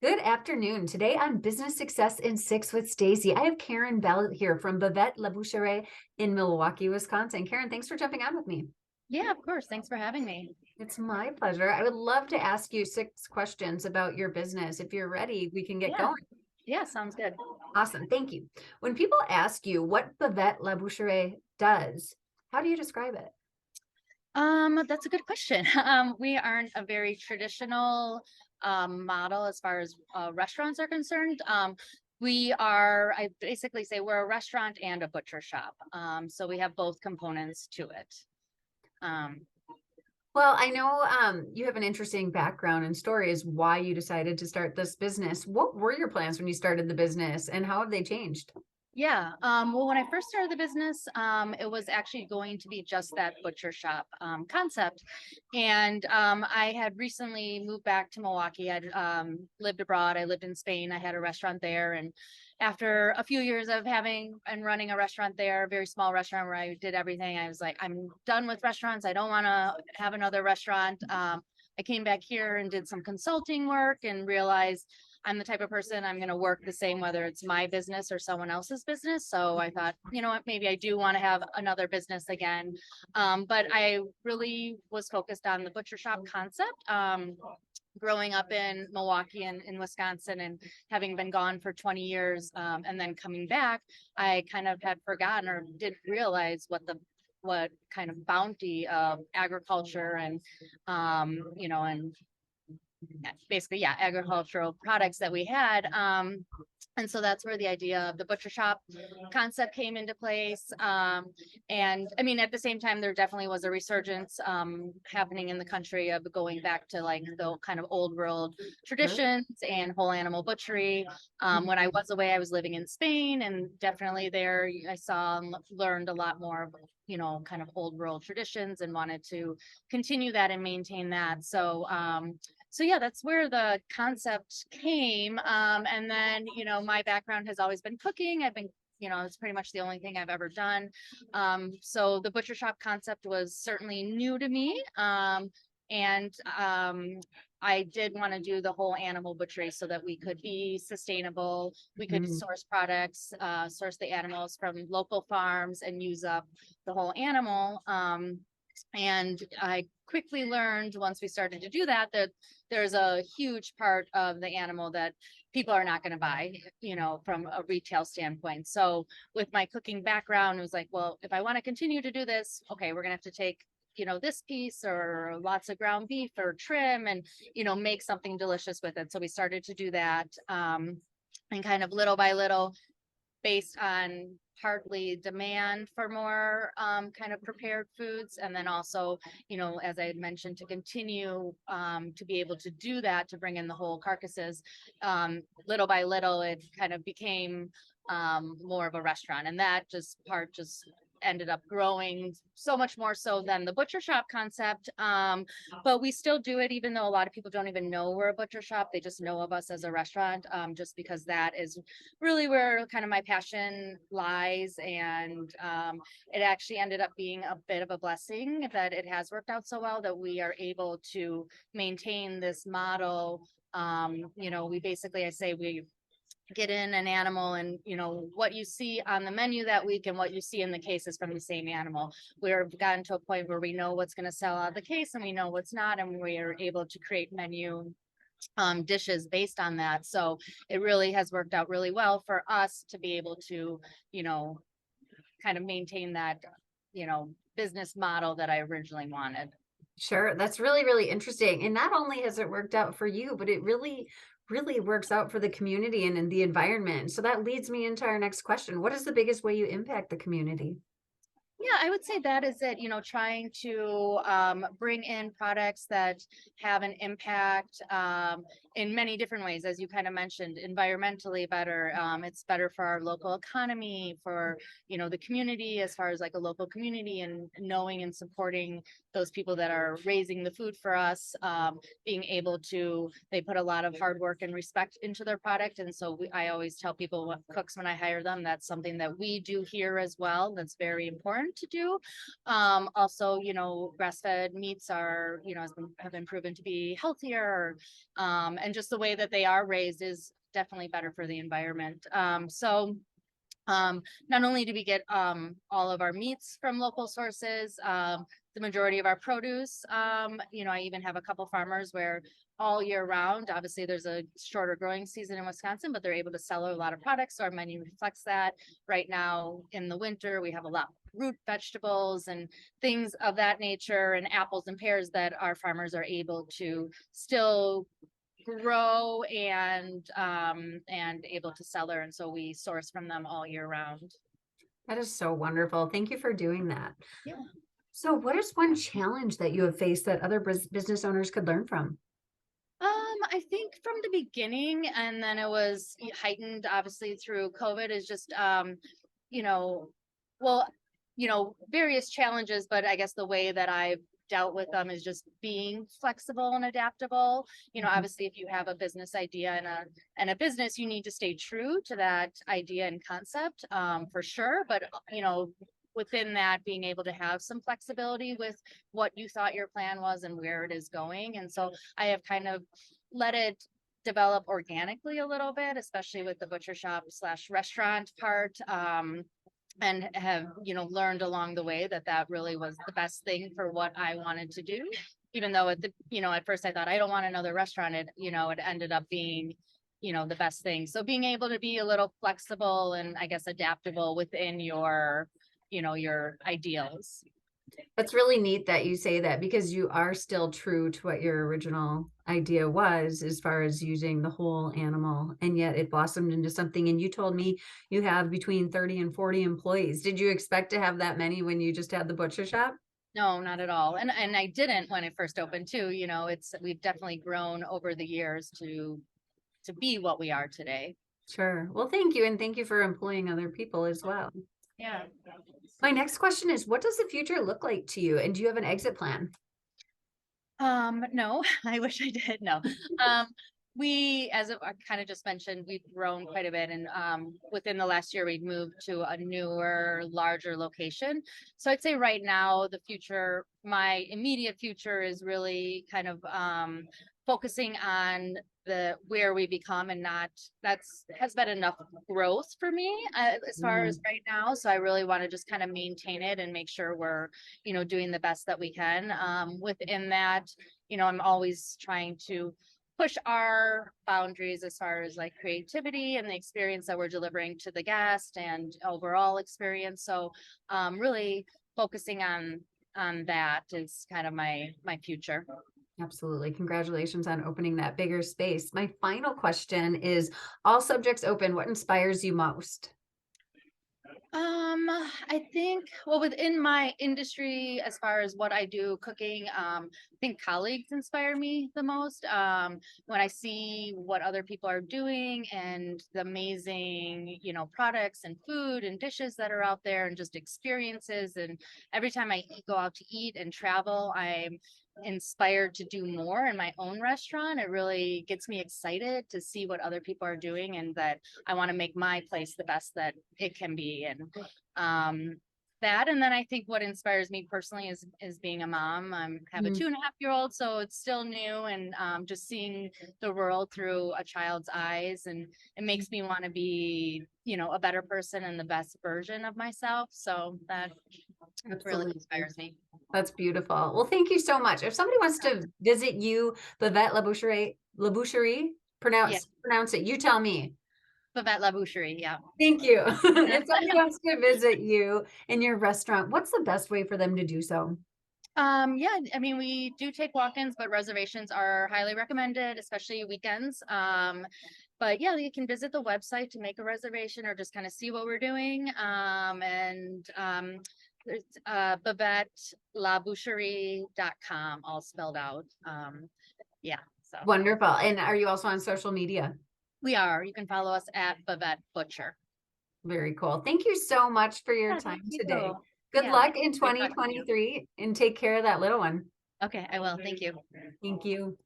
Good afternoon. Today on Business Success in Six with Stacie, I have Karen Bell here from Bavette Boucherie in Milwaukee, Wisconsin. Karen, thanks for jumping on with me. Yeah, of course. Thanks for having me. It's my pleasure. I would love to ask you 6 questions about your business. If you're ready, we can get Yeah. going. Yeah, sounds good. Awesome. Thank you. When people ask you what Bavette Boucherie does, how do you describe it? That's a good question. We aren't a very traditional model as far as restaurants are concerned. I basically say we're a restaurant and a butcher shop. So we have both components to it. Um, Well, I know you have an interesting background and story as why you decided to start this business. What were your plans when you started the business and how have they changed? Yeah. Well, when I first started the business, it was actually going to be just that butcher shop concept. And I had recently moved back to Milwaukee. I'd lived abroad. I lived in Spain. I had a restaurant there. And after a few years of having and running a restaurant there, a very small restaurant where I did everything, I was like, I'm done with restaurants. I don't want to have another restaurant. I came back here and did some consulting work and realized I'm the type of person I'm going to work the same, whether it's my business or someone else's business. So I thought, you know what, maybe I do want to have another business again. But I really was focused on the butcher shop concept. Growing up in Milwaukee and in Wisconsin and having been gone for 20 years and then coming back, I kind of had forgotten or didn't realize what kind of bounty of agriculture and and basically, yeah, agricultural products that we had. And so that's where the idea of the butcher shop concept came into place. And I mean, at the same time, there definitely was a resurgence happening in the country of going back to like the kind of old world Sure. traditions and whole animal butchery. When I was away, I was living in Spain, and definitely there I saw and learned a lot more of kind of old world traditions and wanted to continue that and maintain that. So yeah, that's where the concept came. And then, my background has always been cooking. It's pretty much the only thing I've ever done. So the butcher shop concept was certainly new to me. And I did want to do the whole animal butchery so that we could be sustainable. We could Mhm. source products, source the animals from local farms and use up the whole animal. And I quickly learned once we started to do that there's a huge part of the animal that people are not going to buy, from a retail standpoint. So with my cooking background, it was like, well, if I want to continue to do this, okay, we're going to have to take, this piece or lots of ground beef or trim and, make something delicious with it. So we started to do that. And kind of little by little, based on partly demand for more kind of prepared foods. And then also, as I had mentioned, to continue to be able to do that, to bring in the whole carcasses, little by little, it kind of became more of a restaurant. And that just ended up growing so much more so than the butcher shop concept. But we still do it, even though a lot of people don't even know we're a butcher shop. They just know of us as a restaurant, just because that is really where kind of my passion lies. And it actually ended up being a bit of a blessing that it has worked out so well that we are able to maintain this model. We basically, I say we get in an animal and what you see on the menu that week and what you see in the case is from the same animal. We're gotten to a point where we know what's going to sell out of the case and we know what's not, and we are able to create menu dishes based on that. So it really has worked out really well for us to be able to, kind of maintain that, business model that I originally wanted. Sure. That's really, really interesting. And not only has it worked out for you, but it really, really works out for the community and in the environment. So that leads me into our next question. What is the biggest way you impact the community? Yeah, I would say that is it, trying to bring in products that have an impact in many different ways, as you kind of mentioned, environmentally better. It's better for our local economy, for, the community, as far as like a local community and knowing and supporting those people that are raising the food for us, being able to, they put a lot of hard work and respect into their product. And so I always tell people, what cooks when I hire them, that's something that we do here as well. That's very important to do. Also, grass-fed meats are, have been proven to be healthier. and just the way that they are raised is definitely better for the environment. Not only do we get all of our meats from local sources, the majority of our produce, I even have a couple farmers where all year round, obviously there's a shorter growing season in Wisconsin, but they're able to sell a lot of products. So our menu reflects that. Right now in the winter, we have a lot of root vegetables and things of that nature, and apples and pears that our farmers are able to still grow and able to sell her, and so we source from them all year round. That is so wonderful. Thank you for doing that. Yeah. So what is one challenge that you have faced that other business owners could learn from? I think from the beginning, and then it was heightened obviously through COVID, is just you know well various challenges, but I guess the way that I've dealt with them is just being flexible and adaptable. Obviously if you have a business idea and a business, you need to stay true to that idea and concept, for sure. But within that, being able to have some flexibility with what you thought your plan was and where it is going. And so I have kind of let it develop organically a little bit, especially with the butcher shop / restaurant part. And have learned along the way that really was the best thing for what I wanted to do, even though at first I thought I don't want another restaurant. It ended up being the best thing. So being able to be a little flexible and I guess adaptable within your ideals. That's really neat that you say that, because you are still true to what your original idea was as far as using the whole animal, and yet it blossomed into something. And you told me you have between 30 and 40 employees. Did you expect to have that many when you just had the butcher shop? No, not at all. And I didn't when it first opened too. We've definitely grown over the years to be what we are today. Sure. Well, thank you. And thank you for employing other people as well. Yeah. My next question is, what does the future look like to you? And do you have an exit plan? No, I wish I did. No. As I kind of just mentioned, we've grown quite a bit, and within the last year, we've moved to a newer, larger location. So I'd say right now, my immediate future is really kind of focusing on where we become, and has been enough growth for me as far as right now. So I really want to just kind of maintain it and make sure we're doing the best that we can. Within that, I'm always trying to push our boundaries as far as like creativity and the experience that we're delivering to the guest and overall experience. So really focusing on that is kind of my future. Absolutely. Congratulations on opening that bigger space. My final question is, all subjects open, what inspires you most? I think, well, within my industry, as far as what I do, cooking, I think colleagues inspire me the most. When I see what other people are doing and the amazing, products and food and dishes that are out there and just experiences. And every time I go out to eat and travel, I'm inspired to do more in my own restaurant. It really gets me excited to see what other people are doing, and that I want to make my place the best that it can be. And and then I think what inspires me personally is being a mom. I have a 2.5-year-old, so it's still new, and just seeing the world through a child's eyes, and it makes me want to be a better person and the best version of myself. So that really inspires me. That's beautiful. Well, thank you so much. If somebody wants to visit you, Bavette La Boucherie, pronounce it. You tell me. Bavette La Boucherie, yeah. Thank you. If somebody wants to visit you in your restaurant, what's the best way for them to do so? Yeah, I mean, we do take walk-ins, but reservations are highly recommended, especially weekends. But yeah, you can visit the website to make a reservation or just kind of see what we're doing. There's BavetteLaBoucherie.com, all spelled out. Yeah. So Wonderful. And are you also on social media? we are. You can follow us at Bavette Butcher. Very cool. Thank you so much for your time today. Good luck in 2023 and take care of that little one. Okay, I will. Thank you. Thank you.